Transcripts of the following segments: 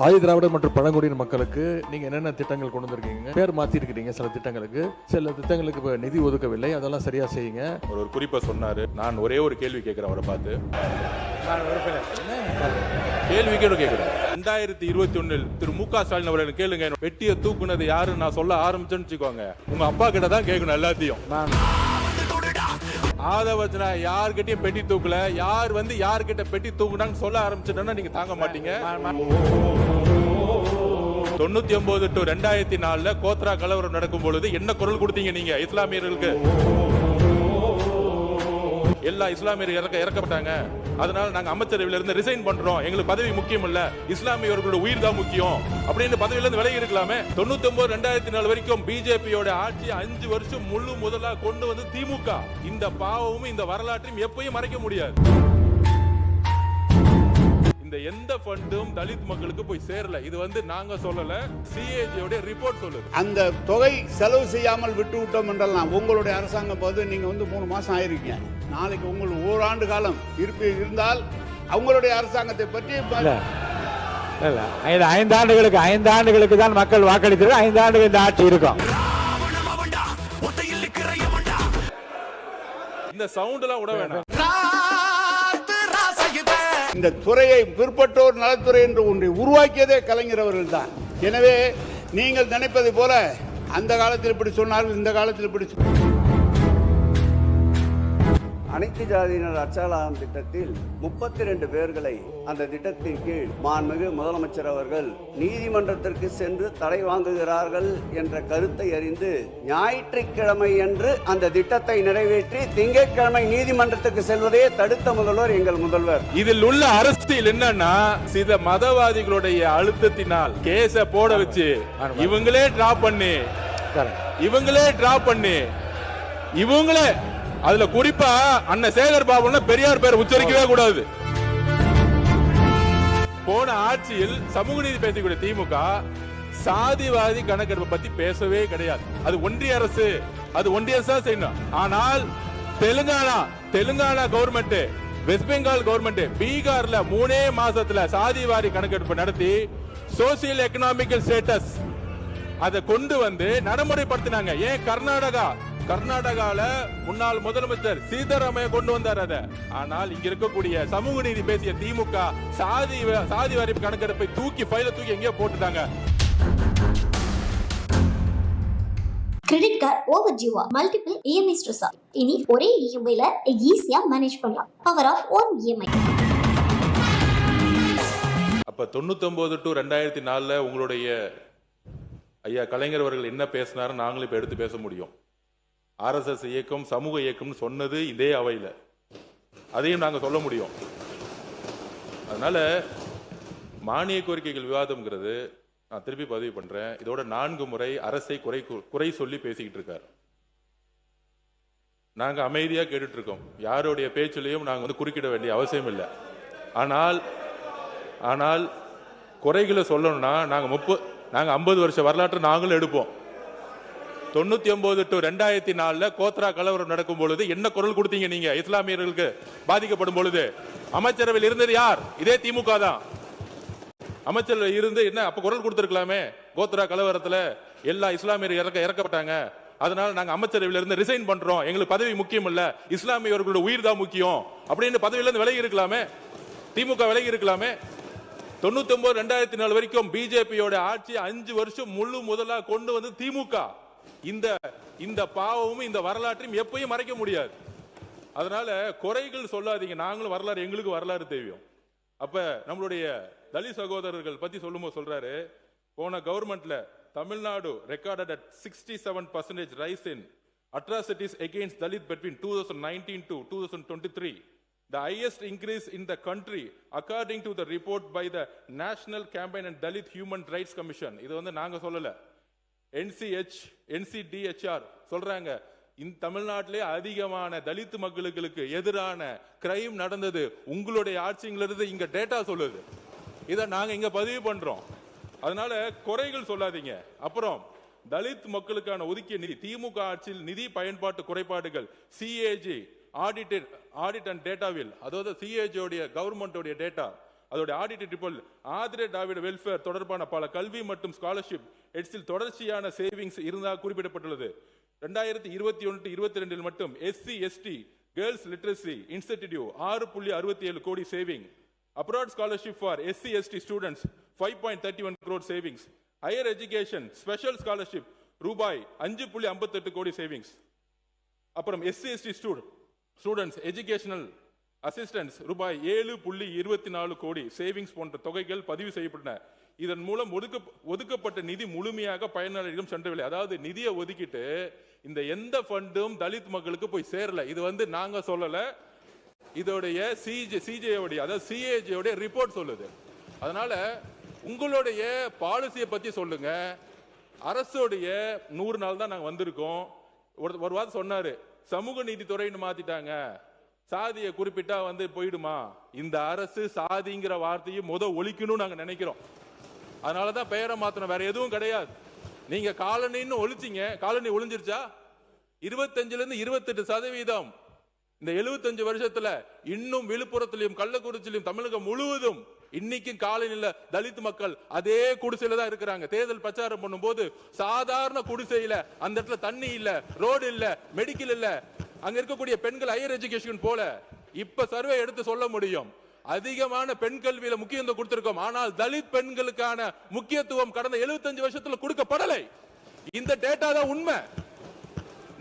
ஆதி திராவிடர் மற்றும் பழங்குடியின மக்களுக்கு நீங்க என்னென்ன திட்டங்கள் கொண்டு வந்திருக்கீங்க? பேர் மாத்தி இருக்கிறீங்க சில திட்டங்களுக்கு, சில திட்டங்களுக்கு இப்ப நிதி ஒதுக்கவில்லை, அதெல்லாம் சரியா செய்யுங்க. ஒரு குறிப்பை சொன்னாரு. நான் ஒரே ஒரு கேள்வி கேட்கிறேன் அவரை பார்த்து. கேள்வி கேட்கிறேன். 2021 திரு மு க ஸ்டாலின் அவர்கள் கேளுங்க, வெட்டியை தூக்குனது யாரு நான் சொல்ல ஆரம்பிச்சேன்னு வச்சுக்கோங்க, உங்க அப்பா கிட்ட தான் கேட்கணும் எல்லாத்தையும். ஆதவச்சனா யார்கிட்டயும் பெட்டி தூக்கல, யார் வந்து யார்கிட்ட பெட்டி தூக்குனான்னு சொல்ல ஆரம்பிச்சுட்டா நீங்க தாங்க மாட்டீங்க. 99 to 2004 கோத்ரா கலவரம் நடக்கும் பொழுது என்ன குரல் கொடுத்தீங்க நீங்க இஸ்லாமியர்களுக்கு? எல்லா இஸ்லாமியர்கள் இறக்கப்பட்டாங்க, அதனால நாங்க அமைச்சரவையில இருந்து ரிசைன் பண்றோம், எங்களுக்கு பதவி முக்கியம் இல்ல, இஸ்லாமியர்களோட உயிர் தான் முக்கியம் அப்படின்னு பதவியில இருந்து விலகி இருக்கலாமே. 99 2004 வரைக்கும் பிஜேபியோட ஆட்சி 5 வருஷம் முழு முதலா கொண்டு வந்து திமுக. இந்த பாவமும் இந்த வரலாற்றையும் எப்பயும் மறைக்க முடியாது. இந்த எந்த ஃபண்டும் தலித் மக்களுக்கு போய் சேரல. இது வந்து நாங்க சொல்லல, சிஏஜியோட ரிப்போர்ட் சொல்லுது. அந்த தொகை செலவு செய்யாமல் விட்டு விட்டோம் என்றெல்லாம் உங்களுடைய அரசாங்கம் போது நீங்க வந்து 3 மாசம் ஆயிருக்கீங்க. நாளைக்கு உங்களுக்கு ஓராண்டு காலம் இருந்தால் அவங்களுடைய அரசாங்கத்தை பற்றி 5 ஆண்டுகளுக்கு தான் மக்கள் வாக்களித்து 5 ஆண்டுகள் இந்த ஆட்சி இருக்கும். இந்த சவுண்ட் எல்லாம் விட வேண்டாம். இந்த துறையை பிற்பட்டோர் நலத்துறை என்று ஒன்றை உருவாக்கியதே கலைஞர் அவர்கள் தான். எனவே நீங்கள் நினைப்பதை போல அந்த காலத்தில் இப்படி சொன்னார்கள், இந்த காலத்தில் இப்படி அனைத்து ஜாதியினர் அச்சாலாம் திட்டத்தில் 32 பேர்களை அந்த திட்டத்தின் கீழ் மாண்புமிகு முதலமைச்சர் அவர்கள் நீதிமன்றத்திற்கு சென்று தடை வாங்குகிறார்கள் என்ற கருத்தை அறிந்து ஞாயிற்றுக்கிழமை அன்று அந்த திட்டத்தை நிறைவேற்றி திங்கட்கிழமை நீதிமன்றத்துக்கு செல்வதையே தடுத்த முதல்வர் எங்கள் முதல்வர். இதில் உள்ள அரசியல் என்னன்னா, சில மதவாதிகளுடைய அழுத்தத்தினால் கேஸ போட வச்சு இவங்களே டிராப் பண்ணி இவங்களே அதுல குறிப்பா அண்ணன் சேகர் பாபுன்னா பெரியார் பேர் உச்சரிக்கவே கூடாது. போன ஆட்சியில் சமூக நீதி பேசக்கூடிய திமுக சாதிவாதி கணக்கெடுப்பு பத்தி பேசவே கிடையாது. அது ஒன்றிய அரசு தான் செய்யணும். ஆனால் Telangana government, west Bengal government, பீகார்ல 3 மாசத்துல சாதிவாரி கணக்கெடுப்பு நடத்தி சோசியல் எக்கனாமிக்கல் ஸ்டேட்டஸ் அதை கொண்டு வந்து நடைமுறைப்படுத்தினாங்க. ஏன் கர்நாடகால முன்னாள் முதலமைச்சர் சீதாராமையா கொண்டு வந்தார் அத. ஆனால் இங்க இருக்கக்கூடிய சமூக நீதி பேசிய திமுக சாதி வாரி கணக்கெடுப்பை ஃபைல தூக்கி எங்கேயோ போட்டுட்டாங்க. கிரெடிட் கார்டு ஓவர் டியூவா, மல்டிபிள் இஎம்ஐ ஸ்ட்ரெஸ். இனி ஒரே இஎம்ஐல ஈஸியா மேனேஜ் பண்ணலாம். Power of one EMI. அப்ப 99 to 2004 உங்களுடைய ஐயா கலைஞர் அவர்கள் என்ன பேசினாரு நாங்களும் இப்ப எடுத்து பேச முடியும். RSS இயக்கம் சமூக இயக்கம்னு சொன்னது இதே அவையில், அதையும் நாங்கள் சொல்ல முடியும். அதனால மானிய கோரிக்கைகள் விவாதம்ங்கிறது நான் திருப்பி பதிவு பண்றேன். இதோட 4 முறை அரசை குறை சொல்லி பேசிக்கிட்டு இருக்காரு. நாங்க அமைதியா கேட்டுட்டு இருக்கோம். யாருடைய பேச்சிலையும் நாங்க வந்து குறுக்கிட வேண்டிய அவசியம் இல்லை. ஆனால் குறைகளை சொல்லணும்னா நாங்க 50 வருஷ வரலாற்று நாங்களும் எடுப்போம். 99 to 2004 கோத்ரா கலவரம் நடக்கும் பொழுது என்ன குரல் கொடுத்தீங்க நீங்க இஸ்லாமியர்களுக்கு பாதிக்கப்படும் பொழுது? அமைச்சரவையில் இருந்தது யார்? இதே திமுக தான். அமைச்சரவையில் இருந்து என்ன அப்ப குரல் கொடுத்திருக்கலாமே. கோத்ரா கலவரத்துல எல்லா இஸ்லாமியர் இறக்கப்பட்டாங்க, அதனால நாங்க அமைச்சரவையில் இருந்து ரிசைன் பண்றோம், எங்களுக்கு பதவி முக்கியம் இல்ல, இஸ்லாமியர்களோட உயிர் தான் முக்கியம் அப்படின்னு பதவியில இருந்து விலகி இருக்கலாமே. திமுக விலகி இருக்கலாமே. 99 2004 வரைக்கும் பிஜேபியோட ஆட்சி 5 வருஷம் முழு முதலா கொண்டு வந்து திமுக. இந்த பாவமும் இந்த வரலாற்றையும் எப்பயும் மறைக்க முடியாது. அதனால குறைகள் சொல்லாதீங்க. நாங்களும் வரலாறு, எங்களுக்கு வரலாறு தெரியும். அப்ப நம்மளுடைய தலித் சகோதரர்கள் பத்தி சொல்லும்போது சொல்றாரு, போன கவர்மெண்ட்ல Tamil Nadu recorded at 67% rise in atrocities against Dalit between 2019 to 2023. The highest increase in the country according to the report by the National Campaign and Dalit Human Rights Commission. இது வந்து நாங்க சொல்லல, NCDHR சொல்றாங்க. இந்த தமிழ்நாட்டிலே அதிகமான தலித் மக்களுக்கு எதிரான கிரைம் நடந்தது உங்களுடைய ஆட்சியிலிருந்து இங்க டேட்டா சொல்லுது. இதை நாங்க இங்க பதிவு பண்றோம். அதனால குறைகள் சொல்லாதீங்க. அப்புறம் தலித் மக்களுக்கான ஒதுக்கிய நிதி, திமுக ஆட்சியில் நிதி பயன்பாட்டு குறைபாடுகள், CAG ஆடிட் அண்ட் டேட்டாவில், அதாவது CAG உடைய கவர்மெண்ட் உடைய டேட்டா, அதோட ஆடிட் ரிப்போர்ட் ஆதிர திராவிட வெல்ஃபேர் தொடர்பான பல கல்வி மற்றும் ஸ்காலர்ஷிப் எட்ஸில் தொடர்ச்சியான சேவிங்ஸ் இருந்தால் குறிப்பிடப்பட்டுள்ளது. 2021-22 மட்டும் SC ST girls literacy institute 6.67 கோடி saving. Abroad scholarship for SC ST students 5.31 crore savings. Higher education special scholarship ரூபாய் 5.58 கோடி சேவிங்ஸ். அப்புறம் SC ST students educational assistance ரூபாய் 7.24 கோடி சேவிங்ஸ் போன்ற தொகைகள் பதிவு செய்யப்பட்டன. இதன் மூலம் ஒதுக்கப்பட்ட நிதி முழுமையாக பயனாளிகளிடம் சென்றவில்லை. அதாவது நிதியை ஒதுக்கிட்டு இந்த எந்த ஃபண்டும் தலித் மக்களுக்கு போய் சேரல. இது வந்து நாங்க சொல்லல, இதோடைய CJOD அதாவது CAG ரிப்போர்ட் சொல்லுது. அதனால உங்களுடைய பாலிசியை பத்தி சொல்லுங்க. அரசுடைய 100 நாள் தான் நாங்க வந்திருக்கோம். ஒரு வாரம் சொன்னாரு, சமூக நீதித்துறைன்னு மாத்திட்டாங்க, சாதியை குறிப்பிட்டா வந்து போயிடுமா. இந்த அரசு சாதிங்கிற வார்த்தையை ஒழிக்கணும்னு நாங்க நினைக்கிறோம். அதனாலதான் பெயரை மாத்தணும், வேற எதுவும் கிடையாது. நீங்க காலனின்னு ஒழிச்சிங்க, காலனி ஒழிஞ்சிருச்சா? 25% இந்த 75 வருஷத்துல இன்னும் விழுப்புரத்திலும் கள்ளக்குறிச்சியிலும் தமிழகம் முழுவதும் இன்னைக்கும் காலனில தலித் மக்கள் அதே குடிசையில தான் இருக்கிறாங்க. தேர்தல் பிரச்சாரம் பண்ணும்போது சாதாரண குடிசையில அந்த இடத்துல தண்ணி இல்ல, ரோடு இல்ல, மெடிக்கல் இல்ல. அங்க இருக்கக்கூடிய பெண்கள் ஹையர் எஜுகேஷன் போல. இப்ப சர்வே எடுத்து சொல்ல முடியும், அதிகமான பெண் கல்வியில முக்கியத்துவம் கொடுத்திருக்கோம். ஆனால் தலித் பெண்களுக்கான முக்கியத்துவம் கடந்த 75 வருஷத்துல கொடுக்கப்படலை. இந்த டேட்டா தான் உண்மை.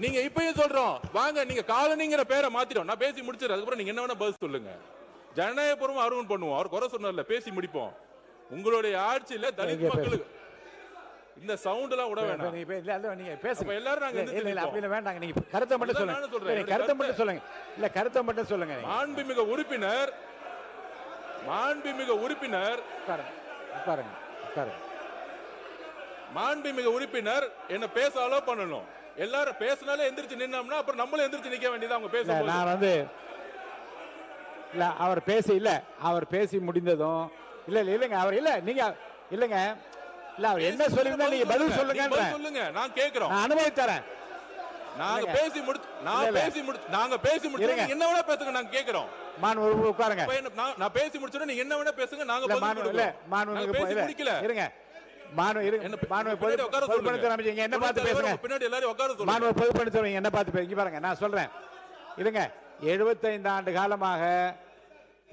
நீங்க இப்பயும் சொல்றோம் வாங்க, நீங்க காலனிங்கிற பேரை மாத்திட்டோம். நான் பேசி முடிச்சிடறேன், அதுக்கப்புறம் நீங்க என்ன வேணா பதில் சொல்லுங்க. ஜனநாயகபூர்வம் அருவன் பண்ணுவோம், அவர் குறை சொன்னார்ல, பேசி முடிப்போம். உங்களுடைய ஆட்சியில தலித் மக்களுக்கு இந்த சவுண்ட் எல்லாம் விட வேண்டாம். நீங்க பேசுங்க, எல்லாரும் நாங்க அப்படி வேண்டாங்க. நீங்க கருத்தை மட்டும் சொல்லுங்க, கருத்தை மட்டும் சொல்லுங்க. இல்ல கருத்தை மட்டும் சொல்லுங்க. மாண்புமிகு உறுப்பினர் மாண்புமிகு உறுப்பினர் என்ன பேச அலோ பண்ணணும். எல்லாரும் பேசினாலே எந்திரிச்சு நின்னோம்னா அப்புறம் நம்மளும் எந்திரிச்சு நிக்க வேண்டியது. அவங்க பேச நான் வந்து இல்ல அவர் பேசி இல்ல அவர் பேசி முடிந்ததும் இல்லைங்க அவர் இல்ல நீங்க இல்லங்க இல்ல அவர் என்ன சொல்லிருந்தா நீங்க பதில் சொல்லுங்க. நான் கேக்குறோம், நான் அனுமதி தரேன். நாங்க பேசி முடிச்சு என்ன வேணா பேசுங்க, நாங்க கேக்குறோம். உட்காருங்க. நான் பேசி முடிச்சோட நீங்க என்ன வேணா பேசுங்க, நாங்க பேசி முடிக்கல. இருங்க என்ன பார்த்து பேசுங்க. பின்னாடி எல்லாரும் உட்கார சொல்லுங்க. பொதுப்பணித்துறை என்ன பார்த்து பேசுங்க பாருங்க. நான் சொல்றேன் இருங்க. 75 ஆண்டு காலமாக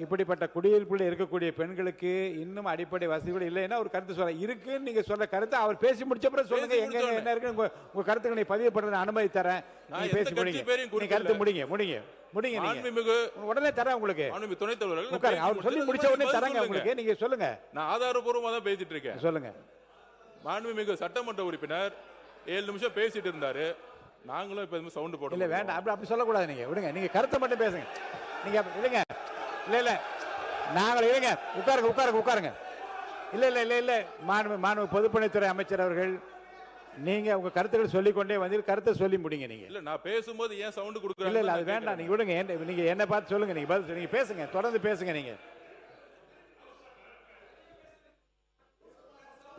இப்படிப்பட்ட குடியிருப்புல இருக்கக்கூடிய பெண்களுக்கு இன்னும் அடிப்படை வசதிகள் இல்லைன்னா ஒரு கருத்து சொல்ல இருக்குன்னு நீங்க சொல்ற கருத்து அவர் பேசி முடிச்ச பிறகு சொல்லுங்க. எங்க என்ன இருக்கு உங்க கருத்துக்களை பதிவு பண்றது அனுமதி தரேன். நீங்க பேசி முடிங்க, கருத்து முடிங்க. நீங்க உடனே தரேன் உங்களுக்கு. துணைத் தலைவர்கள் அவர் சொல்லி முடிச்ச உடனே தரேங்க உங்களுக்கு. நீங்க சொல்லுங்க. நான் ஆதாரபூர்வமா தான் பேசிட்டு இருக்கேன். சொல்லுங்க. மாண்புமிகு சட்டமன்ற உறுப்பினர் 7 நிமிஷம் பேசிட்டு இருந்தாரு. நாங்களும் இப்ப சவுண்ட் போட இல்ல வேண்டாம், அப்படி சொல்லக்கூடாது. நீங்க விடுங்க, நீங்க கருத்தை மட்டும் பேசுங்க. நீங்க இல்லைங்க இல்ல நாங்கள் இல்லைங்க உட்காருங்க. இல்ல மாண்பு பொதுப்பணித்துறை அமைச்சர் அவர்கள், நீங்க உங்க கருத்துக்கள் சொல்லிக்கொண்டே வந்து கருத்தை சொல்லி முடிங்க. நீங்க இல்ல நான் பேசும்போது ஏன் சவுண்ட் கொடுக்குறீங்க? இல்ல அது வேண்டாம், நீங்க விடுங்க. நீங்க என்ன பார்த்து சொல்லுங்க. நீங்க பதில் நீங்க பேசுங்க, தொடர்ந்து பேசுங்க. நீங்க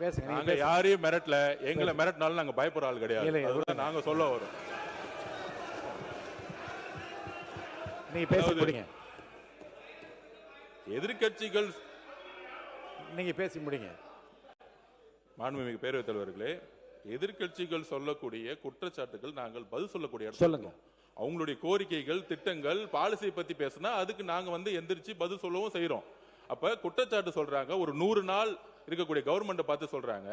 பேசுங்க. நாங்க யாரையும் மிரட்டல, எங்களை மிரட்டினாலும் நாங்க பயப்படுற ஆள் கிடையாது. நாங்க சொல்ல வரோம். நீங்க பேசி முடிங்க. எதிர்கட்சிகள் நீங்க பேசி முடிங்க. மாண்புமிகு பேரவைத் தலைவர்களே, எதிர்கட்சிகள் சொல்லக்கூடிய குற்றச்சாட்டுகள் நாங்கள் பதில் சொல்லக்கூடிய சொல்லுங்க. அவங்களுடைய கோரிக்கைகள், திட்டங்கள், பாலிசி பத்தி பேசினா அதுக்கு நாங்க வந்து எந்திரிச்சு பதில் சொல்லவும் செய்யறோம். அப்ப குற்றச்சாட்டு சொல்றாங்க, ஒரு 100 நாள் இருக்கக்கூடிய கவர்மெண்ட் பார்த்து சொல்றாங்க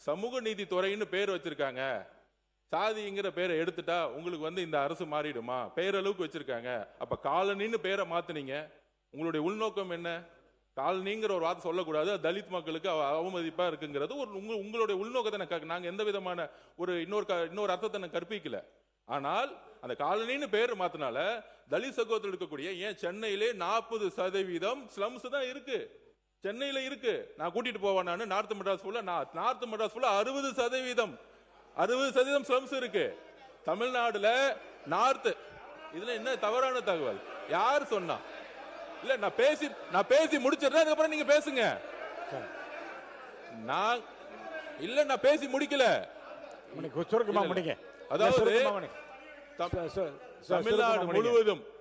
சமூக நீதி துறைன்னு பேர் வச்சிருக்காங்க, சாதிங்கிற பேரை எடுத்துட்டா உங்களுக்கு வந்து இந்த அரசு மாறிடுமா, பேரளவுக்கு வச்சிருக்காங்க. அப்ப காலனின்னு பேரை மாத்தினீங்க, உங்களுடைய உள்நோக்கம் என்ன? காலனிங்கிற ஒரு வார்த்தை சொல்லக்கூடாது, தலித் மக்களுக்கு அவமதிப்பா இருக்குங்கிறது உங்களுடைய உள்நோக்கத்தை நாங்க எந்த விதமான ஒரு இன்னொரு அர்த்தத்தை கற்பிக்கல. ஆனால் அந்த காலனின்னு பேர் மாத்தினால தலித் சகோதரர்கள் இருக்கக்கூடிய ஏன் சென்னையிலே 40% ஸ்லம்ஸ் தான் இருக்கு. சென்னையில இருக்கு. நான் கூட்டிட்டு போவேன். நான் நார்த் மெட்ராஸ் ஃபுல்லா 60% ஸ்லம்ஸ் இருக்கு. தமிழ்நாடுல நார்த். இதுல என்ன தவறான தகவல்? யார் சொன்னா? இல்ல நான் பேசி முடிச்சிடுறேன், அதுக்கப்புறம் நீங்க பேசுங்க. நான் பேசி முடிக்கல. அதாவது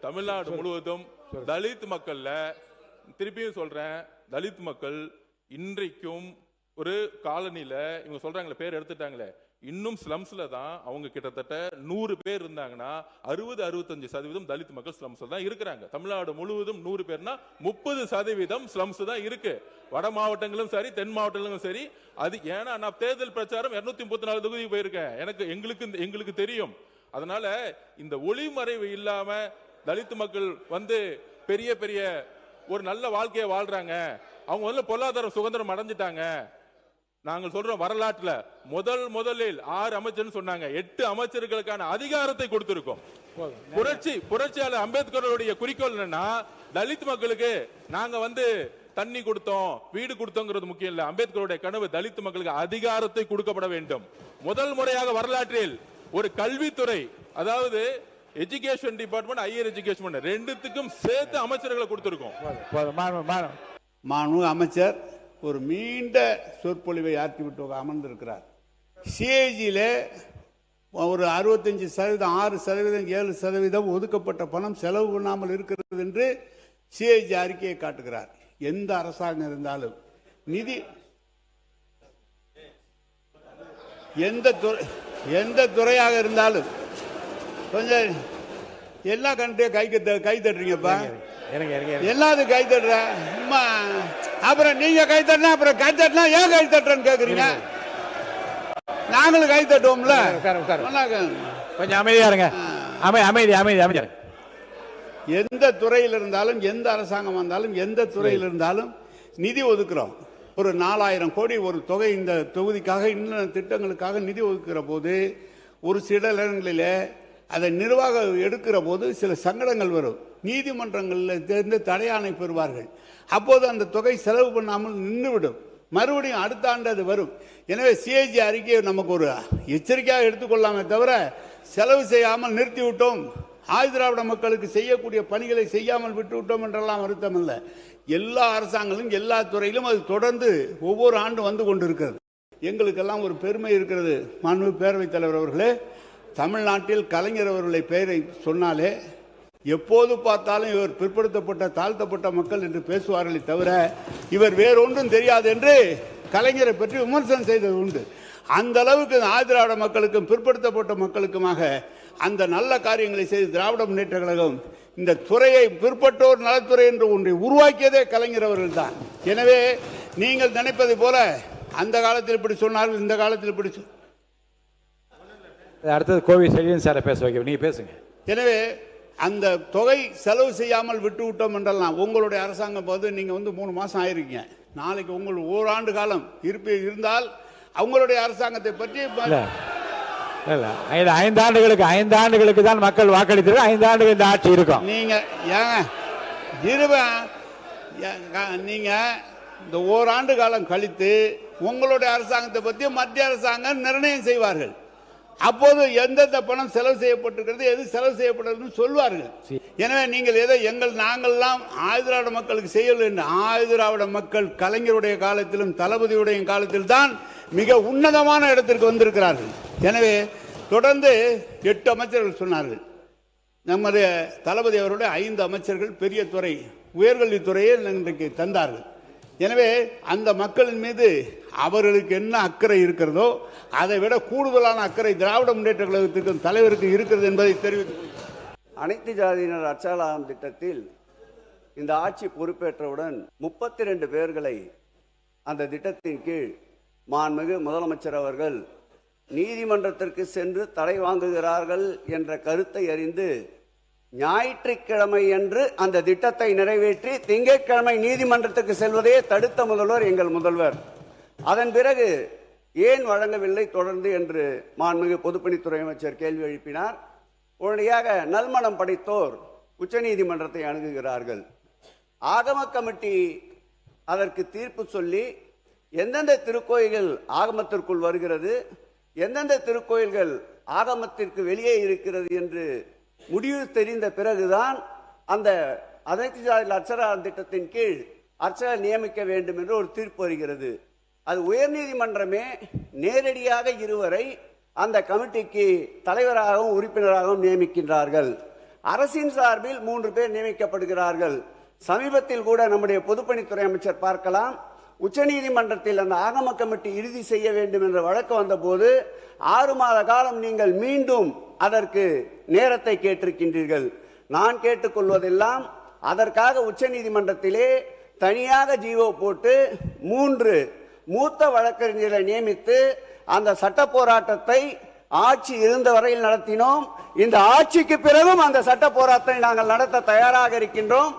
தமிழ்நாடு முழுவதும் தலித் மக்கள்ல திருப்பியும் சொல்றேன், தலித் மக்கள் இன்றைக்கும் ஒரு காலனில இவங்க சொல்றாங்களே பேர் எடுத்துட்டாங்களே, இன்னும் ஸ்லம்ஸ்ல தான் அவங்க கிட்டத்தட்ட 100 பேர் இருந்தாங்கன்னா 60-65% தலித் மக்கள் ஸ்லம்ஸ்ல தான் இருக்கிறாங்க. தமிழ்நாடு முழுவதும் 100 பேர்னா 30% ஸ்லம்ஸ் தான் இருக்கு. வட மாவட்டங்களும் சரி, தென் மாவட்டங்களும் சரி. அது ஏன்னா நான் தேர்தல் பிரச்சாரம் 234 தொகுதிக்கு போயிருக்கேன். எங்களுக்கு தெரியும். அதனால இந்த ஒளிமறைவு இல்லாம தலித் மக்கள் வந்து பெரிய பெரிய ஒரு நல்ல வாழ்க்கையை வாழ்றாங்க. அவங்க வந்து பொருளாதார சுதந்திரம் அடைஞ்சிட்டாங்க. நாங்கள் சொல்றோம், வரலாற்றுல முதலில் 6 அமைச்சர் சொன்னாங்க, 8 அமைச்சர்களுக்கான அதிகாரத்தை கொடுத்திருக்கோம். புரட்சியாளர் அம்பேத்கருடைய குறிக்கோள் என்னன்னா, தலித் மக்களுக்கு நாங்க வந்து தண்ணி கொடுத்தோம், வீடு கொடுத்தோங்கிறது முக்கியம் இல்ல. அம்பேத்கருடைய கனவு தலித் மக்களுக்கு அதிகாரத்தை கொடுக்கப்பட வேண்டும். முதல் முறையாக வரலாற்றில் ஒரு கல்வித்துறை, அதாவது எஜுகேஷன் டிபார்ட்மெண்ட், ஹையர் எஜுகேஷன் ரெண்டுத்துக்கும் சேர்த்து அமைச்சர்களை கொடுத்திருக்கோம். மாண்பு அமைச்சர் ஒரு நீண்ட சொற்பொழிவை ஆற்றிவிட்டு அமர்ந்திருக்கிறார். சிஏஜியில ஒரு 65%, 6%, 7% ஒதுக்கப்பட்ட பணம் செலவு பண்ணாமல் இருக்கிறது என்று சிஏஜி அறிக்கையை காட்டுகிறார். எந்த அரசாங்கம் இருந்தாலும் நிதி எந்த துறையாக இருந்தாலும் கொஞ்சம் எல்லா கண்ட்ரியும் கை தட்டுறீங்கப்பா, எல்லாத்துக்கும் கை தட்டுற. அப்புறம் நீங்க கை தட்டினா அப்புறம் கை தட்டினா ஏன் கை தட்டுறேன்னு கேக்குறீங்க? நாங்களும் கை தட்டுவோம்ல. கொஞ்சம் அமைதியா இருங்க. அமைதி. எந்த துறையில் இருந்தாலும், எந்த அரசாங்கம் வந்தாலும், எந்த துறையில் இருந்தாலும் நிதி ஒதுக்குறோம். ஒரு 4000 கோடி ஒரு தொகை இந்த தொகுதிக்காக, இன்னும் திட்டங்களுக்காக நிதி ஒதுக்குற போது ஒரு சில இடங்களில் அதை நிர்வாகம் எடுக்கிற போது சில சங்கடங்கள் வரும். நீதிமன்றங்களில் தேர்ந்து தடையாணை பெறுவார்கள். அப்போது அந்த தொகை செலவு பண்ணாமல் நின்றுவிடும். மறுபடியும் அடுத்த ஆண்டு அது வரும். எனவே சிஏஜி அறிக்கையை நமக்கு ஒரு எச்சரிக்கையாக எடுத்துக்கொள்ளாமே தவிர செலவு செய்யாமல் நிறுத்திவிட்டோம், ஆதிதிராவிட மக்களுக்கு செய்யக்கூடிய பணிகளை செய்யாமல் விட்டுவிட்டோம் என்றெல்லாம் அர்த்தம் இல்லை. எல்லா அரசாங்கங்களும் எல்லா துறையிலும் அது தொடர்ந்து ஒவ்வொரு ஆண்டு வந்து கொண்டிருக்கிறது. எங்களுக்கெல்லாம் ஒரு பெருமை இருக்கிறது. மாண்பு பேரவைத் தலைவர் அவர்களே, தமிழ்நாட்டில் கலைஞர் அவர்களை பெயரை சொன்னாலே எப்போது பார்த்தாலும் இவர் பிற்படுத்தப்பட்ட தாழ்த்தப்பட்ட மக்கள் என்று பேசுவார்களே தவிர இவர் வேறொன்றும் தெரியாது என்று கலைஞரை பற்றி விமர்சனம் செய்தது உண்டு. அந்த அளவுக்கு ஆதிதிராவிட மக்களுக்கும் பிற்படுத்தப்பட்ட மக்களுக்குமாக அந்த நல்ல காரியங்களை செய்து திராவிட முன்னேற்ற கழகம் இந்த துறையை பிற்பட்டோர் நலத்துறை என்று ஒன்றை உருவாக்கியதே கலைஞர் அவர்கள் தான். எனவே நீங்கள் நினைப்பது போல அந்த காலத்தில் இப்படி சொன்னார்கள், இந்த காலத்தில் இப்படி அடுத்தது கோவி செழியன் சாரை பேச வைக்க, நீங்க பேசுங்க. எனவே அந்த தொகை செலவு செய்யாமல் விட்டு விட்டோம் என்றெல்லாம் உங்களுடைய அரசாங்கம் போது நீங்க வந்து 3 மாசம் ஆயிருக்கீங்க. நாளைக்கு உங்கள் ஓராண்டு காலம் இருந்தால் அவங்களுடைய அரசாங்கத்தை பற்றி 5 ஆண்டுகளுக்கு தான் மக்கள் வாக்களித்து 5 ஆண்டுகள் இந்த ஆட்சி இருக்கும். நீங்க நீங்க இந்த ஓராண்டு காலம் கழித்து உங்களுடைய அரசாங்கத்தை பற்றி மத்திய அரசாங்கம் நிர்ணயம் செய்வார்கள். அப்போது எந்தெந்த பணம் செலவு செய்யப்பட்டிருக்கிறது, எது செலவு செய்யப்பட்டது சொல்வார்கள். எனவே நீங்கள் எதை நாங்கள்லாம் ஆதிதிராவிட மக்களுக்கு செய்யவில்லை என்று, ஆதிதிராவிட மக்கள் கலைஞருடைய காலத்திலும் தளபதியுடைய காலத்தில் தான் மிக உன்னதமான இடத்திற்கு வந்திருக்கிறார்கள். எனவே தொடர்ந்து 8 அமைச்சர்கள் சொன்னார்கள். நம்முடைய தளபதி அவருடைய 5 அமைச்சர்கள் பெரிய துறை உயர்கல்வித்துறையை இன்றைக்கு தந்தார்கள். எனவே அந்த மக்களின் மீது அவர்களுக்கு என்ன அக்கறை இருக்கிறதோ அதை விட கூடுதலான அக்கறை திராவிட முன்னேற்ற கழகத்திற்கும் தலைவருக்கு இருக்கிறது என்பதை தெரிவித்துக் அனைத்து ஜாதியினர் அச்சாலாம் திட்டத்தில் இந்த ஆட்சி பொறுப்பேற்றவுடன் 32 பேர்களை அந்த திட்டத்தின் கீழ் மாண்புமிகு முதலமைச்சர் அவர்கள் நீதிமன்றத்திற்கு சென்று தடை வாங்குகிறார்கள் என்ற கருத்தை அறிந்து ஞாயிற்றுக்கிழமை அன்று அந்த திட்டத்தை நிறைவேற்றி திங்கட்கிழமை நீதிமன்றத்துக்கு செல்வதே தடுத்த முதல்வர் எங்கள் முதல்வர். அதன் பிறகு ஏன் வழங்கவில்லை தொடர்ந்து என்று மாண்புமிகு பொதுப்பணித்துறை அமைச்சர் கேள்வி எழுப்பினார். உடனடியாக நல்மனம் படைத்தோர் உச்சநீதிமன்றத்தை அணுகுகிறார்கள். ஆகம கமிட்டி அதற்கு தீர்ப்பு சொல்லி எந்தெந்த திருக்கோயில்கள் ஆகமத்திற்குள் வருகிறது, எந்தெந்த திருக்கோயில்கள் ஆகமத்திற்கு வெளியே இருக்கிறது என்று முடிவு தெரிந்த பிறகுதான் அந்த அனைத்து ஜாதி அர்ச்சகர் திட்டத்தின் கீழ் அர்ச்சகர் நியமிக்க வேண்டும் என்று ஒரு தீர்ப்பு வருகிறது. அது உயர்நீதிமன்றமே நேரடியாக இருவரை அந்த கமிட்டிக்கு தலைவராகவும் உறுப்பினராகவும் நியமிக்கின்றார்கள். அரசின் சார்பில் 3 பேர் நியமிக்கப்படுகிறார்கள். சமீபத்தில் கூட நம்முடைய பொதுப்பணித்துறை அமைச்சர் பார்க்கலாம், உச்சநீதிமன்றத்தில் அந்த ஆகம கமிட்டி இறுதி செய்ய வேண்டும் என்ற வழக்கு வந்தபோது 6 மாத காலம் நீங்கள் மீண்டும் அதற்கு நேரத்தை கேட்டிருக்கின்றீர்கள். நான் கேட்டுக்கொள்வதெல்லாம் அதற்காக உச்சநீதிமன்றத்திலே தனியாக ஜீவோ போட்டு 3 மூத்த வழக்கறிஞர்களை நியமித்து அந்த சட்ட போராட்டத்தை ஆட்சி இருந்த வரையில் நடத்தினோம். இந்த ஆட்சிக்கு பிறகும் அந்த சட்ட போராட்டத்தை நாங்கள் நடத்த தயாராக இருக்கின்றோம்.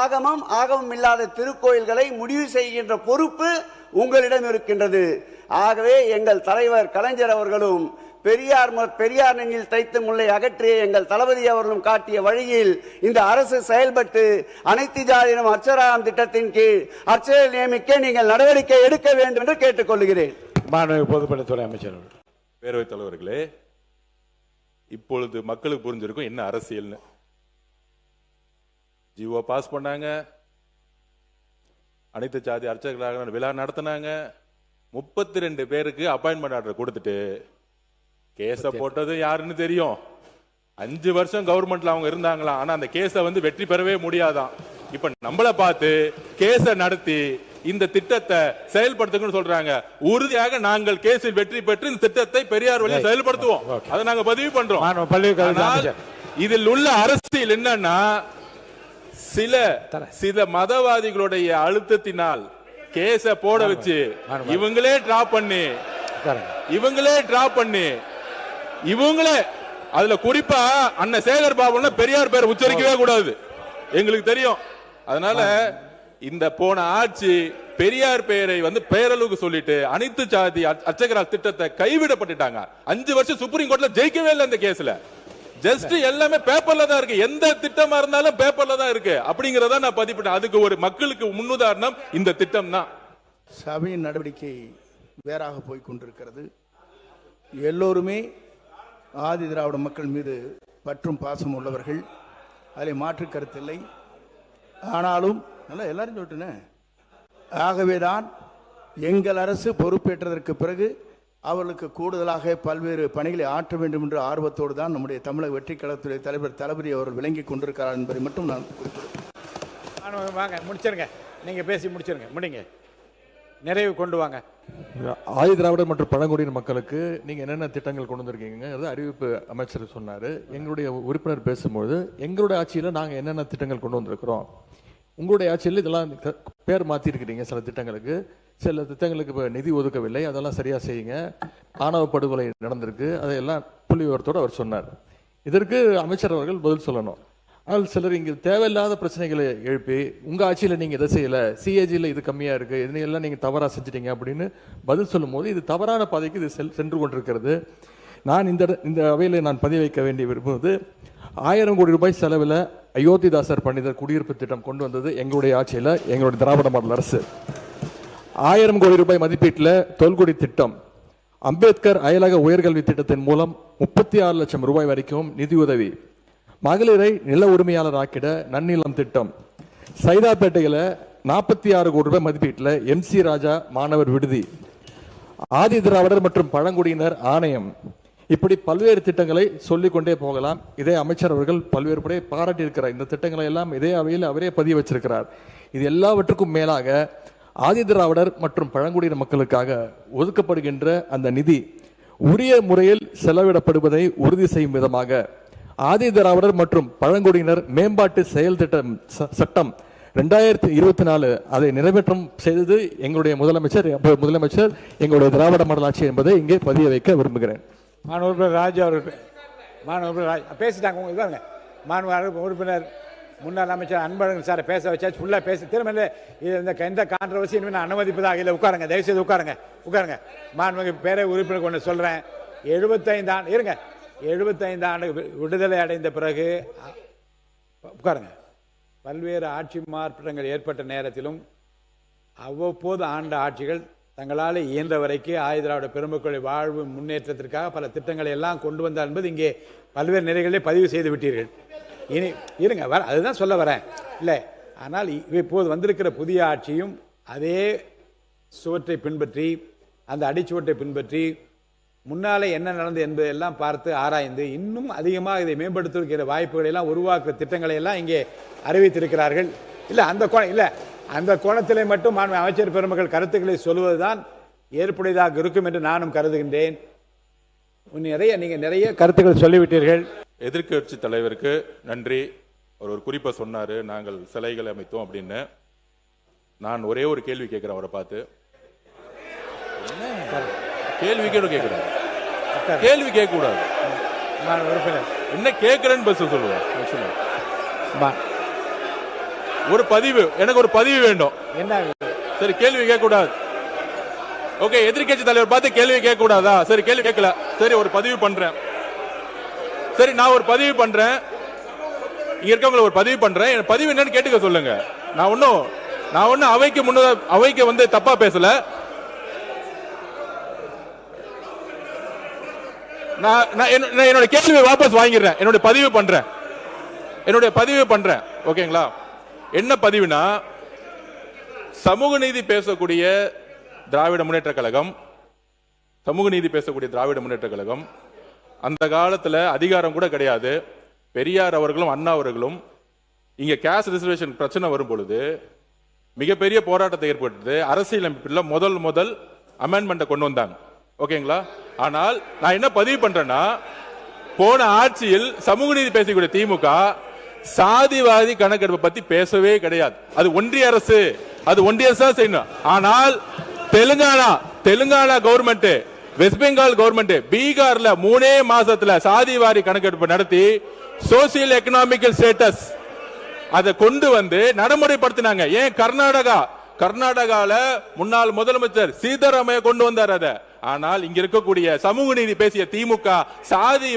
ஆகமம் இல்லாத திருக்கோயில்களை முடிவு செய்கின்ற பொறுப்பு உங்களிடம் இருக்கின்றது. ஆகவே எங்கள் தலைவர் கலைஞர் அவர்களும் பெரியார் நெஞ்சில் தைத்து முல்லை அகற்றிய எங்கள் தளபதி அவர்களும் காட்டிய வழியில் இந்த அரசு செயல்பட்டு அனைத்து ஜாதியினம் அர்ச்சராம் திட்டத்தின் கீழ் அர்ச்சகரை நியமிக்க நீங்கள் நடவடிக்கை எடுக்க வேண்டும் என்று கேட்டுக்கொள்கிறேன். மாண்புமிகு பொதுப்பணித்துறை அமைச்சர். பேரவைத் தலைவர்களே, இப்பொழுது மக்களுக்கு புரிஞ்சிருக்கும் என்ன அரசியல்னு. ஜிஓ பாஸ் பண்ணாங்க, அனைத்து ஜாதி அர்ச்சகர்களாக விழா நடத்தினாங்க, 32 பேருக்கு அப்பாயின்மெண்ட் ஆர்டர் கொடுத்துட்டு கேஸ போட்டது யாருன்னு தெரியும். 5 வருஷம் கவர்மெண்ட்ல அவங்க இருந்தாங்களா, ஆனா அந்த கேஸ வெற்றி பெறவே முடியாதான். இப்ப நம்மள பார்த்து கேஸ நடத்தி இந்த திட்டத்தை செயல்படுத்துங்கன்னு சொல்றாங்க. உறுதியாக நாங்கள் கேஸில் வெற்றி பெற்று இந்த திட்டத்தை பெரியார் வழியில் செயல்படுத்துவோம். அதை நாங்க பதிவு பண்றோம். இதில் உள்ள அரசியல் என்னன்னா, சில மதவாதிகளுடைய அழுத்தத்தினால் கேஸ போட வச்சு இவங்களே டிராப் பண்ணி இவங்களே அதுல குறிப்பா அண்ணன் சேகர் பாபு பெரியார் பேர் உச்சரிக்கவே கூடாது, எங்களுக்கு தெரியும். அதனால இந்த போன ஆட்சி பெரியார் பெயரை பெயரளவுக்கு சொல்லிட்டு அனைத்து ஜாதி அர்ச்சகர் திட்டத்தை கைவிடப்பட்டுட்டாங்க. 5 வருஷம் சுப்ரீம் கோர்ட்ல ஜெயிக்கவே இல்லை இந்த கேஸ்ல. ஜஸ்ட் எல்லாமே பேப்பர்ல தான் இருக்கு, எந்த திட்டமா இருந்தாலும் பேப்பர்ல தான் இருக்கு அப்படிங்கறத நான் பதிப்பிட்டேன். அதுக்கு ஒரு மக்களுக்கு முன்னுதாரணம் இந்த திட்டம் தான். சபையின் நடவடிக்கை வேறாக போய் கொண்டிருக்கிறது. எல்லோருமே ஆதி திராவிட மக்கள் மீது பற்றும் பாசம் உள்ளவர்கள், அதில் மாற்று கருத்தில்லை. ஆனாலும் நல்லா எல்லாரும் சொல்லிட்டேன். ஆகவேதான் எங்கள் அரசு பொறுப்பேற்றதற்கு பிறகு அவர்களுக்கு கூடுதலாக பல்வேறு பணிகளை ஆற்ற வேண்டும் என்ற ஆர்வத்தோடு தான் நம்முடைய தமிழக வெற்றி கழகத்துடைய தலைவர் தளபதி அவர்கள் விளங்கி கொண்டிருக்கிறார் என்பதை மட்டும் நான் வாங்க முடிச்சிருங்க, நீங்க பேசி முடிச்சிருங்க, முடிங்க, நிறைவு கொண்டு வாங்க. ஆதி திராவிடர் மற்றும் பழங்குடியின மக்களுக்கு நீங்க என்னென்ன திட்டங்கள் கொண்டு வந்திருக்கீங்க அறிவிப்பு அமைச்சர் சொன்னாரு. எங்களுடைய உறுப்பினர் பேசும்போது எங்களுடைய ஆட்சியில நாங்க என்னென்ன திட்டங்கள் கொண்டு வந்திருக்கிறோம், உங்களுடைய ஆட்சியில் இதெல்லாம் பேர் மாற்றிருக்கிறீங்க, சில திட்டங்களுக்கு இப்போ நிதி ஒதுக்கவில்லை, அதெல்லாம் சரியாக செய்யுங்க, ஆணவ படுகொலை நடந்திருக்கு, அதையெல்லாம் புள்ளி விவரத்தோடு அவர் சொன்னார். இதற்கு அமைச்சர் அவர்கள் பதில் சொல்லணும். ஆனால் சிலர் இங்கே தேவையில்லாத பிரச்சனைகளை எழுப்பி உங்கள் ஆட்சியில் நீங்கள் எதை செய்யலை, சிஏஜியில் இது கம்மியாக இருக்குது, இதனையெல்லாம் நீங்கள் தவறாக செஞ்சிட்டீங்க அப்படின்னு பதில் சொல்லும்போது இது தவறான பாதைக்கு இது சென்று கொண்டிருக்கிறது. நான் இந்த அவையில் நான் பதிவு வைக்க வேண்டிய விரும்புவது, 1000 கோடி ரூபாய் செலவில் அயோத்திதாசர் பண்டிதர் குடியிருப்பு திட்டம் கொண்டு வந்தது எங்களுடைய ஆட்சியில், எங்களுடைய திராவிட மாடல் அரசு. 1000 கோடி ரூபாய் மதிப்பீட்டில் தொல்குடி திட்டம், அம்பேத்கர் அயலக உயர்கல்வி திட்டத்தின் மூலம் 36 லட்சம் ரூபாய் வரைக்கும் நிதியுதவி, மகளிரை நில உரிமையாளர் ஆக்கிட நன்னிலம் திட்டம், சைதாப்பேட்டையில் 46 கோடி ரூபாய் மதிப்பீட்டில் MC ராஜா மாணவர் விடுதி, ஆதி திராவிடர் மற்றும் பழங்குடியினர் ஆணையம், இப்படி பல்வேறு திட்டங்களை சொல்லிக்கொண்டே போகலாம். இதே அமைச்சர் அவர்கள் பல்வேறு முறை பாராட்டியிருக்கிறார். இந்த திட்டங்களை எல்லாம் இதே அவையில் அவரே பதிவு வச்சிருக்கிறார். இது எல்லாவற்றுக்கும் மேலாக ஆதி திராவிடர் மற்றும் பழங்குடியின மக்களுக்காக ஒதுக்கப்படுகின்ற அந்த நிதி உரிய முறையில் செலவிடப்படுவதை உறுதி செய்யும் விதமாக ஆதி திராவிடர் மற்றும் பழங்குடியினர் மேம்பாட்டு செயல் திட்டம் சட்டம் 2024 அதை நிறைவேற்றம் செய்தது எங்களுடைய முதலமைச்சர் எங்களுடைய திராவிட மாடல் ஆட்சி என்பதை இங்கே பதிய வைக்க விரும்புகிறேன். மாணவர் ராஜ் அவர்கள் பேசிட்டாங்க. இதாங்க மாணவர் உறுப்பினர் முன்னாள் அமைச்சர் அன்பழகன் சாரை பேச வச்சாச்சு, ஃபுல்லாக பேசி திரும்ப இந்த கான்ட்ரவர்சி இனிமேல் நான் அனுமதிப்பதாக இல்லை. உட்காருங்க, தயவுசெய்து உட்காருங்க. மாண்புமிகு பேரவை உறுப்பினர் கொண்டு சொல்கிறேன், 75 ஆண்டு விடுதலை அடைந்த பிறகு உட்காருங்க, பல்வேறு ஆட்சி மாற்றங்கள் ஏற்பட்ட நேரத்திலும் அவ்வப்போது ஆண்ட ஆட்சிகள் தங்களால் இயன்ற வரைக்கும் ஆதி திராவிட பெருமக்களுடைய வாழ்வு முன்னேற்றத்திற்காக பல திட்டங்களை எல்லாம் கொண்டு வந்தார் என்பது இங்கே பல்வேறு நிலைகளிலே பதிவு செய்து விட்டீர்கள். இனி இருங்க, அதுதான் சொல்ல வரேன் இல்லை. ஆனால் இப்போது வந்திருக்கிற புதிய ஆட்சியும் அதே சுவற்றை பின்பற்றி, அந்த அடிச்சுவற்றை பின்பற்றி முன்னாலே என்ன நடந்தது என்பதெல்லாம் பார்த்து ஆராய்ந்து இன்னும் அதிகமாக இதை மேம்படுத்துகிற வாய்ப்புகளை எல்லாம் உருவாக்குற திட்டங்களை எல்லாம் இங்கே அறிவித்திருக்கிறார்கள். இல்லை அந்த கோணத்திலே மட்டும் அமைச்சர் பெருமக்கள் கருத்துக்களை சொல்வதுதான் ஏற்புடையதாக இருக்கும் என்று நானும் கருதுகின்றேன். நீங்க நிறைய கருத்துக்கள் சொல்லிவிட்டீர்கள். எதிர்க்கட்சி தலைவருக்கு நன்றி. ஒரு குறிப்பை சொன்னாரு, நாங்கள் சிலைகளை அமைத்தோம் அப்படின்னு. நான் ஒரே ஒரு கேள்வி கேட்கிறேன் அவரை பார்த்து. கேள்வி கேட்கக்கூடாது. என்ன கேட்கிறேன்னு பஸ் சொல்லுவேன். ஒரு பதிவு, எனக்கு ஒரு பதிவு வேண்டும். என்ன சரி, கேள்வி கேட்கக்கூடாது. ஓகே, எதிர்க்கட்சி தலைவர் பார்த்து கேள்வி கேட்க கூடாதா? சரி, கேள்வி கேட்கல. சரி, ஒரு பதிவு பண்றேன். சரி, நான் ஒரு பதிவு பண்றேன். இங்க இருக்கவங்களை ஒரு பதிவு பண்றேன். என் பதிவு என்னன்னு கேட்டுக்க சொல்லுங்க. நான் ஒன்னும் அவைக்கு வந்து தப்பா பேசல. நான் என்னோட கேள்வியை வாபஸ் வாங்கிடுறேன். என்னோட பதிவு பண்றேன். ஓகேங்களா? என்ன பதிவுனா, சமூக நீதி பேசக்கூடிய திராவிட முன்னேற்ற கழகம் அந்த காலத்துல அதிகாரம் கூட கிடையாது. பெரியார் அவர்களும் அண்ணா அவர்களும் இங்க கேஸ்ட் ரிசர்வேஷன் பிரச்சனை வரும் பொழுது மிகப்பெரிய போராட்டத்தை ஏற்படுத்தி அரசியலமைப்பில் முதல் அமெண்ட்மெண்ட்டை கொண்டு வந்தாங்க. ஓகேங்களா? ஆனால் நான் என்ன பதிவு பண்றேன்னா, போன ஆட்சியில் சமூக நீதி பேசக்கூடிய திமுக சாதிவாதி கணக்கெடுப்பை பத்தி பேசவே கிடையாது. அது ஒன்றிய அரசு தான் செய்யணும். ஆனால் Telangana government, west Bengal government, பீகார்ல 3 மாசத்துல சாதிவாரி கணக்கெடுப்பு நடத்தி சோசியல் எக்கனாமிக்கல் ஸ்டேட்டஸ் அதை கொண்டு வந்து நடைமுறைப்படுத்தினாங்க. ஏன் கர்நாடகால முன்னாள் முதலமைச்சர் சீதாராமையா கொண்டு வந்தார் அதை. ஆனால் இங்க இருக்கக்கூடிய சமூக நீதி பேசிய திமுக சாதி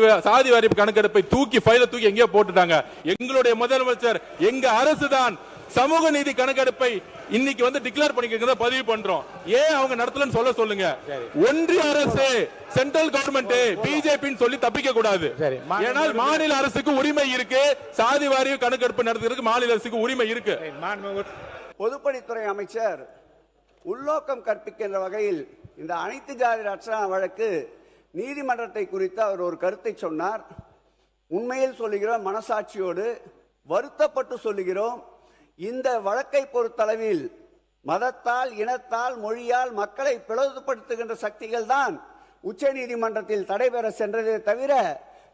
வாரி கணக்கெடுப்பை ஃபைல தூக்கி எங்கேயோ போட்டுட்டாங்க. எங்களுடைய முதலமைச்சர், எங்க அரசு தான் சமூக நீதி கணக்கெடுப்பை இன்னைக்கு வந்து டிக்ளேர் பண்ணிக்கிறத பதிவு பண்றோம். ஏன் அவங்க நடத்தலன்னு சொல்லுங்க. ஒன்றிய அரசு, சென்ட்ரல் கவர்மெண்ட், பிஜேபின்னு சொல்லி தப்பிக்க கூடாது. ஏனால் மாநில அரசுக்கு உரிமை இருக்கு. சாதி வாரி கணக்கெடுப்பு நடத்துறதுக்கு மாநில அரசுக்கு உரிமை இருக்கு. பொதுப்பணித்துறை அமைச்சர் உள்நோக்கம் கற்பிக்கின்ற வகையில் இந்த அனைத்து ஜாதி ரட்சணா வழக்கு நீதிமன்றத்தை குறித்து அவர் ஒரு கருத்தை சொன்னார். உண்மையில் சொல்லுகிறோம், மனசாட்சியோடு வருத்தப்பட்டு சொல்லுகிறோம். இந்த வழக்கை பொறுத்தளவில் மதத்தால், இனத்தால், மொழியால் மக்களை பிளவுபடுத்துகின்ற சக்திகள் தான் உச்ச நீதிமன்றத்தில் தடைபெற சென்றதே தவிர,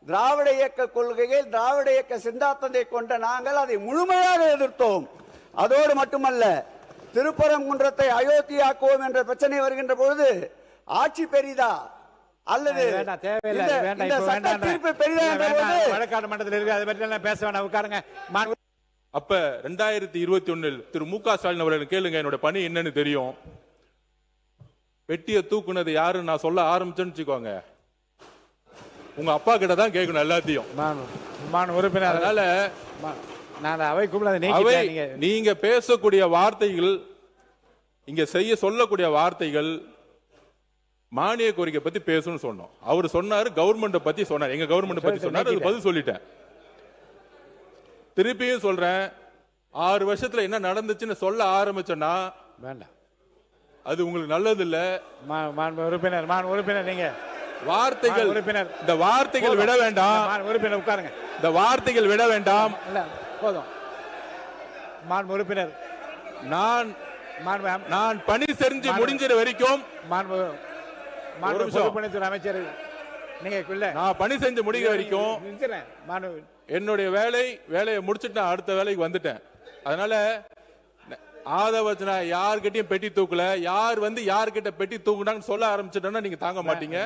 திராவிட இயக்க கொள்கைகள், திராவிட இயக்க சித்தாந்தத்தை கொண்ட நாங்கள் அதை முழுமையாக எதிர்த்தோம். அதோடு மட்டுமல்ல, திருப்பரங்குன்றத்தை அயோத்தியாக்குவோம் என்ற பிரச்சனை வருகின்ற பொழுது ஆட்சி பெரிதா அல்லது வழக்காடு மன்றத்தில் இருக்கு, அதை பற்றி பேச வேண்டாம், உட்காருங்க. அப்ப 2021 திரு மு க ஸ்டாலின் அவர்கள் கேளுங்க, என்னோட பணி என்னன்னு தெரியும். பெட்டியை தூக்குனது யாரு நான் சொல்ல ஆரம்பிச்சேன்னு வச்சுக்கோங்க, உங்க அப்பா கிட்ட தான் கேட்கணும் எல்லாத்தையும். உறுப்பினர், அதனால நீங்க பேசக்கூடிய வார்த்தைகள், இங்க சொல்லக்கூடிய வார்த்தைகள் மானிய கோரிக்கை பத்தி பேசணும்னு சொன்னோம். அவர் சொன்னாரு, கவர்மெண்ட் பத்தி சொன்னார், எங்க கவர்மெண்ட் பத்தி சொன்னாரு, அது பதில் சொல்லிட்டேன். திருப்பியும் சொல்றேன், 6 வருஷத்துல என்ன நடந்துச்சுன்னு சொல்ல ஆரம்பிச்சோன்னா வேண்டாம், அது உங்களுக்கு நல்லது இல்ல. உறுப்பினர் நீங்க வார்த்தைகள், இந்த வார்த்தைகள் விட வேண்டாம். உறுப்பினர் உட்காருங்க, இந்த வார்த்தைகள் விட வேண்டாம். போதும். உறுப்பினர், நான் பணி செஞ்சு முடிஞ்சிற வரைக்கும் அமைச்சர், நீங்க நான் பணி செஞ்சு முடிக்கிற வரைக்கும் என்னுடைய வேலையை முடிச்சுட்டு நான் அடுத்த வேலைக்கு வந்துட்டேன். அதனால ஆதவச்சனா யார்கிட்டயும் பெட்டி தூக்கல, யார் வந்து யார்கிட்ட பெட்டி தூக்குனாங்கன்னு சொல்ல ஆரம்பிச்சிட்டோம்னா நீங்க தாங்க மாட்டீங்க.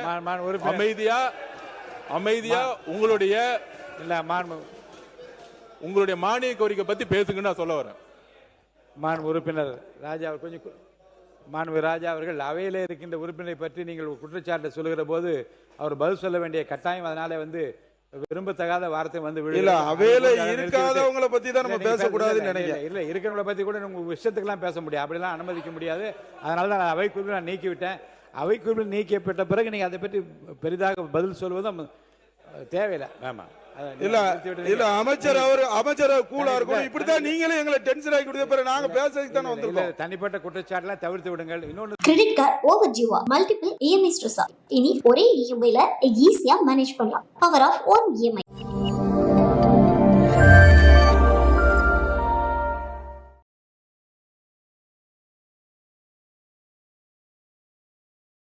அமைதியா உங்களுடைய மானிய கோரிக்கை பத்தி பேசுங்கன்னு நான் சொல்ல வரேன். உறுப்பினர் ராஜா ராஜா அவர்கள் அவையில இருக்கின்ற உறுப்பினரை பற்றி நீங்கள் குற்றச்சாட்டை சொல்லுகிற போது அவர் பதில் சொல்ல வேண்டிய கட்டாயம், அதனால வந்து விரும்பத்தகாத வார்த்தை வந்து அவையில இருக்காதவங்களை பத்தி தான் நம்ம பேசக்கூடாதுன்னு நினைக்கிறேன். இல்ல, இருக்கிறவங்களை பத்தி கூட உங்க விஷயத்துக்கெல்லாம் பேச முடியாது, அப்படிலாம் அனுமதிக்க முடியாது. அதனால தான் அவை குறிப்பில் நான் நீக்கிவிட்டேன். அவை குறிப்பில் நீக்கப்பட்ட பிறகு நீங்க அதை பற்றி பெரிதாக பதில் சொல்வதும் தேவையில்லை. ஆமா, இல்ல இல்ல அமைச்சர் கூலா இருக்கும். இப்படித்தான் நீங்களே எங்களை டென்ஷன் ஆகி கொடுத்த பிறகு நாங்க பேசுறதுக்கு தானே வந்திருக்கோம். தனிப்பட்ட குற்றச்சாட்டுலாம் தவிர்த்து விடுங்கள். இன்னொன்று, கிரெடிட் கார்டு ஓவர் ஜீவா மல்டிபிள் இஎம்ஐ ஸ்ட்ரெஸ். இனி ஒரே இஎம்ஐல ஈஸியா மேனேஜ் பண்ணலாம். Power of one EMI.